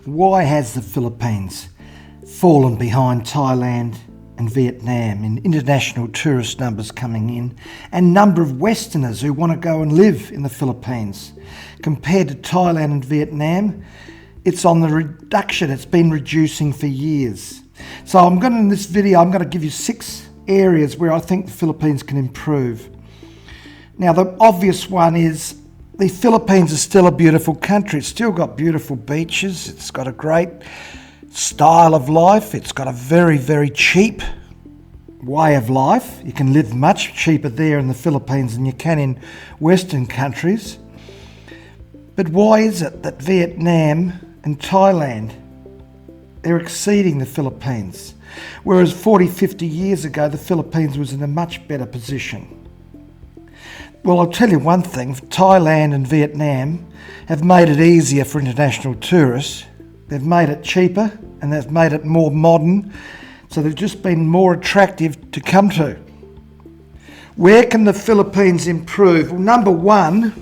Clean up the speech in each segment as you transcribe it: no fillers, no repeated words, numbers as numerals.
Why has the Philippines fallen behind Thailand and Vietnam in international tourist numbers coming in and number of Westerners who want to go and live in the Philippines? Compared to Thailand and Vietnam, it's on the reduction. It's been reducing for years. So in this video, I'm going to give you 6 areas where I think the Philippines can improve. Now, the obvious one is the Philippines is still a beautiful country. It's still got beautiful beaches. It's got a great style of life. It's got a very, very cheap way of life. You can live much cheaper there in the Philippines than you can in Western countries. But why is it that Vietnam and Thailand, they're exceeding the Philippines? Whereas 40, 50 years ago, the Philippines was in a much better position. Well, I'll tell you one thing, Thailand and Vietnam have made it easier for international tourists. They've made it cheaper and they've made it more modern, so they've just been more attractive to come to. Where can the Philippines improve? Well, number one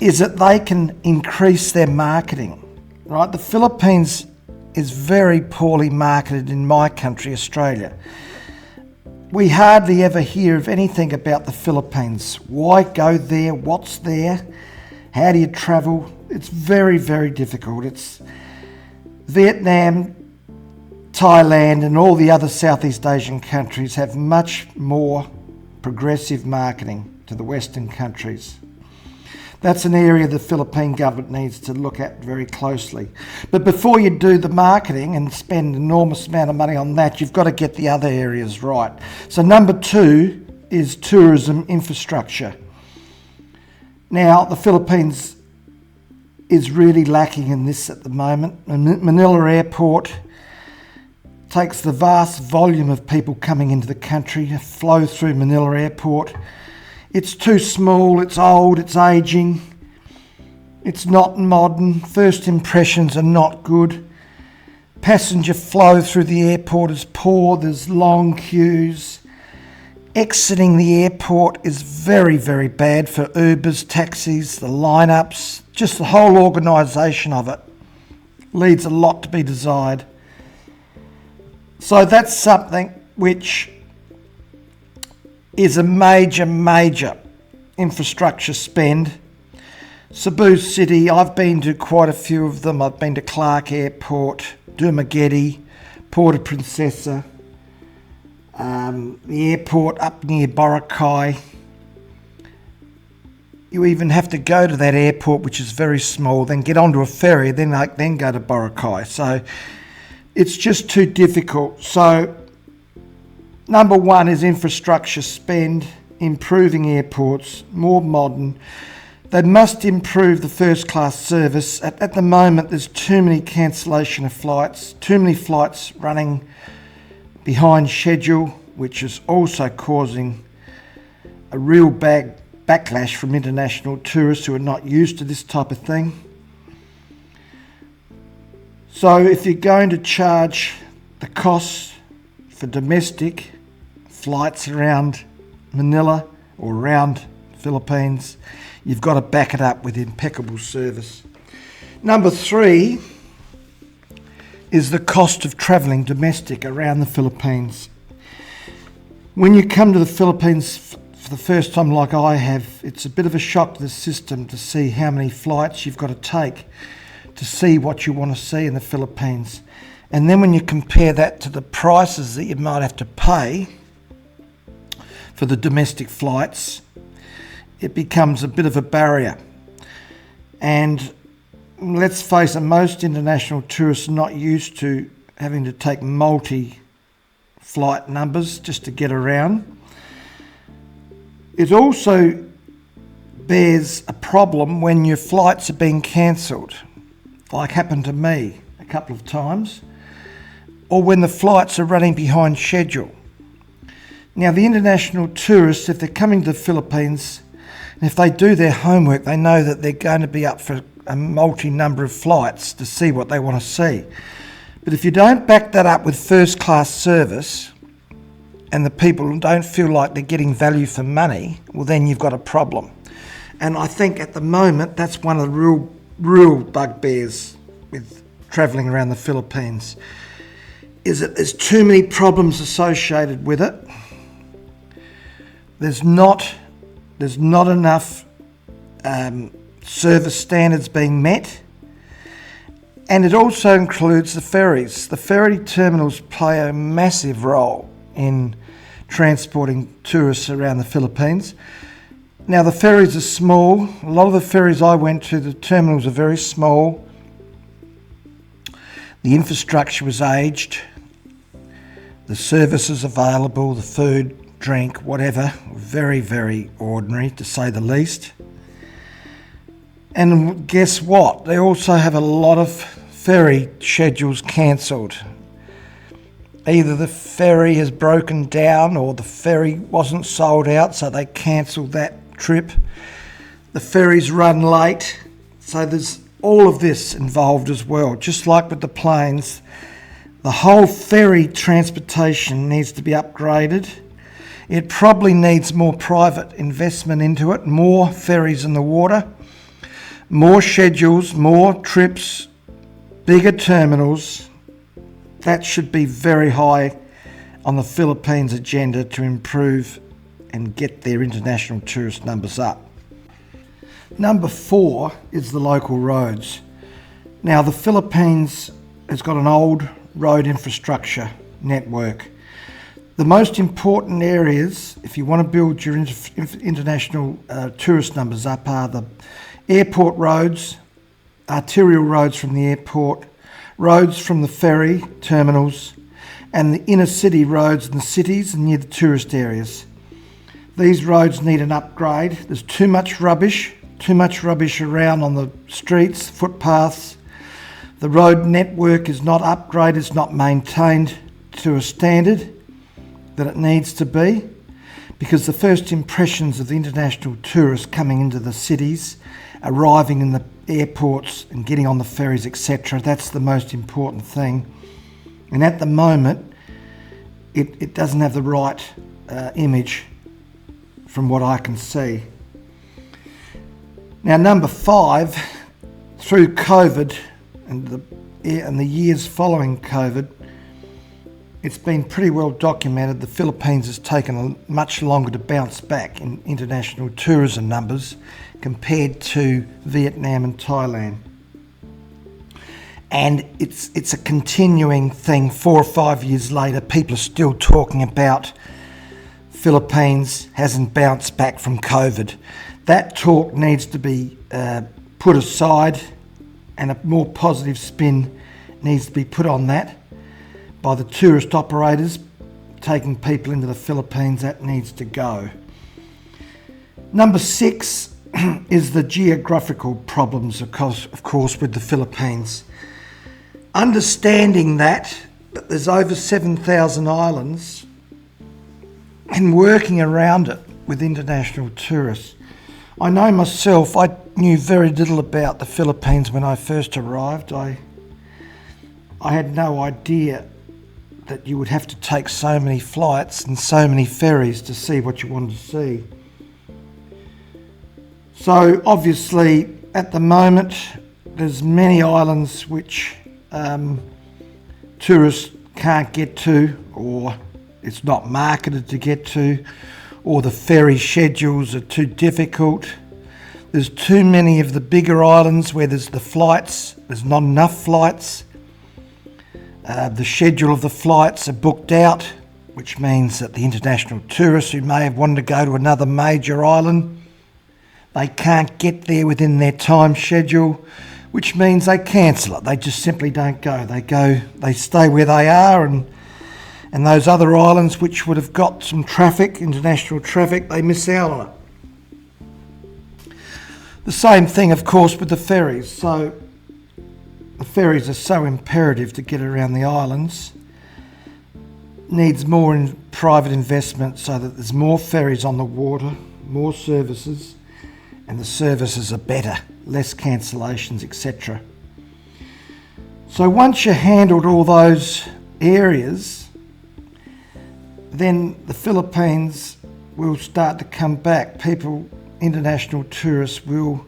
is that they can increase their marketing. Right? The Philippines is very poorly marketed in my country, Australia. We hardly ever hear of anything about the Philippines. Why go there? What's there? How do you travel? It's very, very difficult. It's Vietnam, Thailand, and all the other Southeast Asian countries have much more progressive marketing to the Western countries. That's an area the Philippine government needs to look at very closely. But before you do the marketing and spend an enormous amount of money on that, you've got to get the other areas right. So number 2 is tourism infrastructure. Now, the Philippines is really lacking in this at the moment. Manila Airport takes the vast volume of people coming into the country, flow through Manila Airport. It's too small, it's old, it's ageing, it's not modern, first impressions are not good. Passenger flow through the airport is poor, there's long queues. Exiting the airport is very, very bad for Ubers, taxis, the lineups, just the whole organisation of it leaves a lot to be desired. So that's something which is a major infrastructure spend. Cebu City, I've been to quite a few of them. I've been to Clark Airport, Dumaguete, Puerto Princesa, the airport up near Boracay. You even have to go to that airport, which is very small, then get onto a ferry, then go to Boracay. So it's just too difficult. So number 1 is infrastructure spend, improving airports, more modern. They must improve the first class service. At the moment, there's too many cancellation of flights, too many flights running behind schedule, which is also causing a real backlash from international tourists who are not used to this type of thing. So if you're going to charge the costs for domestic flights around Manila or around the Philippines, you've got to back it up with impeccable service. Number 3 is the cost of travelling domestic around the Philippines. When you come to the Philippines for the first time like I have, it's a bit of a shock to the system to see how many flights you've got to take to see what you want to see in the Philippines. And then when you compare that to the prices that you might have to pay for the domestic flights, it becomes a bit of a barrier. And let's face it, most international tourists are not used to having to take multi-flight numbers just to get around. It also bears a problem when your flights are being cancelled, like happened to me a couple of times, or when the flights are running behind schedule. Now, the international tourists, if they're coming to the Philippines, and if they do their homework, they know that they're going to be up for a multi-number of flights to see what they want to see. But if you don't back that up with first-class service, and the people don't feel like they're getting value for money, well, then you've got a problem. And I think at the moment, that's one of the real real bugbears with travelling around the Philippines is that there's too many problems associated with it. There's not enough service standards being met, and it also includes the ferries. The ferry terminals play a massive role in transporting tourists around the Philippines. Now, the ferries are small. A lot of the ferries I went to, the terminals are very small. The infrastructure was aged. The services available, the food, drink, whatever, very, very ordinary to say the least. And guess what? They also have a lot of ferry schedules cancelled. Either the ferry has broken down or the ferry wasn't sold out, so they cancelled that trip. The ferries run late, so there's all of this involved as well. Just like with the planes, the whole ferry transportation needs to be upgraded. It probably needs more private investment into it, more ferries in the water, more schedules, more trips, bigger terminals. That should be very high on the Philippines' agenda to improve and get their international tourist numbers up. Number 4 is the local roads. Now, the Philippines has got an old road infrastructure network. The most important areas, if you want to build your international tourist numbers up, are the airport roads, arterial roads from the airport, roads from the ferry terminals, and the inner city roads in the cities and near the tourist areas. These roads need an upgrade. There's too much rubbish around on the streets, footpaths. The road network is not upgraded, it's not maintained to a standard that it needs to be, because the first impressions of the international tourists coming into the cities, arriving in the airports and getting on the ferries, etc., that's the most important thing. And at the moment, it doesn't have the right image from what I can see. Now, number 5, through COVID and the years following COVID, it's been pretty well documented the Philippines has taken much longer to bounce back in international tourism numbers compared to Vietnam and Thailand. And it's a continuing thing. 4 or 5 years later, people are still talking about Philippines hasn't bounced back from COVID. That talk needs to be put aside, and a more positive spin needs to be put on that by the tourist operators taking people into the Philippines. That needs to go. Number 6 is the geographical problems, of course, with the Philippines. Understanding that there's over 7,000 islands and working around it with international tourists. I know myself, I knew very little about the Philippines when I first arrived. I had no idea that you would have to take so many flights and so many ferries to see what you wanted to see. So obviously at the moment there's many islands which tourists can't get to, or it's not marketed to get to, or the ferry schedules are too difficult. There's too many of the bigger islands where there's not enough flights. The schedule of the flights are booked out, which means that the international tourists who may have wanted to go to another major island, they can't get there within their time schedule, which means they cancel it. They just simply don't go. They stay where they are, and those other islands which would have got some traffic, international traffic, they miss out on it. The same thing, of course, with the ferries. So the ferries are so imperative to get around the islands. Needs more private investment so that there's more ferries on the water, more services, and the services are better, less cancellations, etc. So once you handled all those areas, then the Philippines will start to come back. International tourists will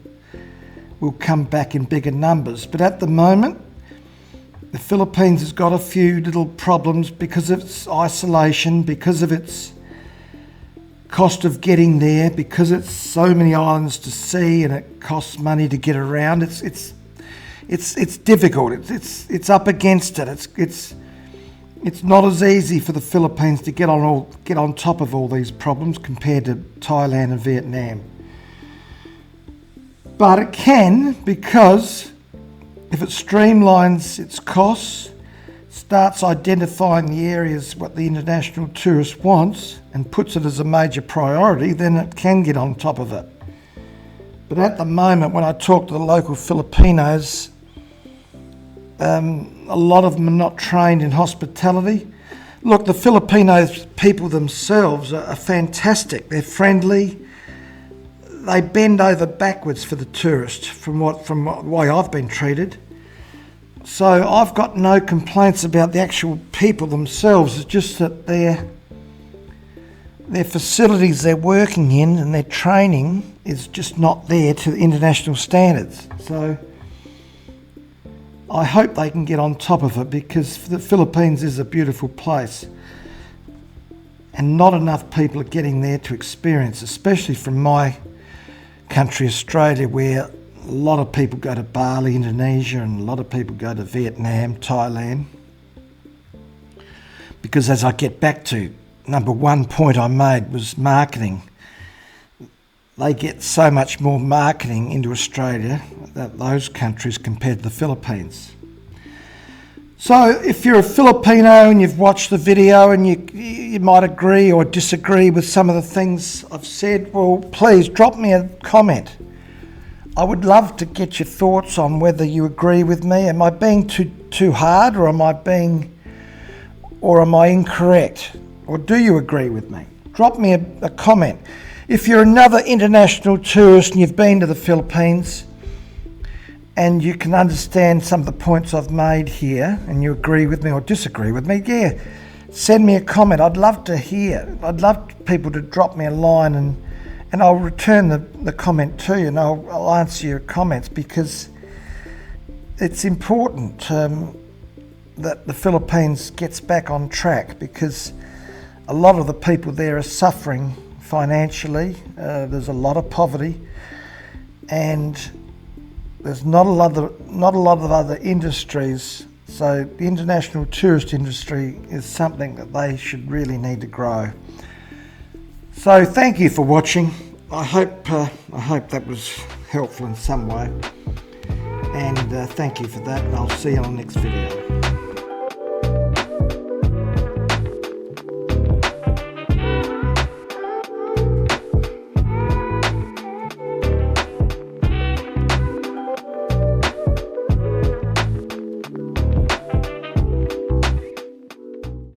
will come back in bigger numbers. But at the moment, the Philippines has got a few little problems because of its isolation, because of its cost of getting there, because it's so many islands to see and it costs money to get around. It's difficult. It's up against it. It's not as easy for the Philippines to get on top of all these problems compared to Thailand and Vietnam. But it can, because if it streamlines its costs, starts identifying the areas what the international tourist wants and puts it as a major priority, then it can get on top of it. But at the moment, when I talk to the local Filipinos, a lot of them are not trained in hospitality. Look, the Filipino people themselves are fantastic. They're friendly. They bend over backwards for the tourist from the way I've been treated. So I've got no complaints about the actual people themselves. It's just that their facilities they're working in and their training is just not there to the international standards. So I hope they can get on top of it, because the Philippines is a beautiful place and not enough people are getting there to experience, especially from my country, Australia, where a lot of people go to Bali, Indonesia, and a lot of people go to Vietnam, Thailand. Because as I get back to, number one point I made was marketing. They get so much more marketing into Australia, those countries, compared to the Philippines. So if you're a Filipino and you've watched the video and you might agree or disagree with some of the things I've said, well, please drop me a comment. I would love to get your thoughts on whether you agree with me. Am I being too hard, or am I incorrect? Or do you agree with me? Drop me a comment. If you're another international tourist and you've been to the Philippines and you can understand some of the points I've made here and you agree with me or disagree with me, send me a comment. I'd love to hear. I'd love people to drop me a line and I'll return the comment to you, and I'll answer your comments, because it's important that the Philippines gets back on track, because a lot of the people there are suffering financially. There's a lot of poverty, and there's not a lot of other industries. So the international tourist industry is something that they should really need to grow. So thank you for watching. I hope that was helpful in some way, and thank you for that, and I'll see you on the next video.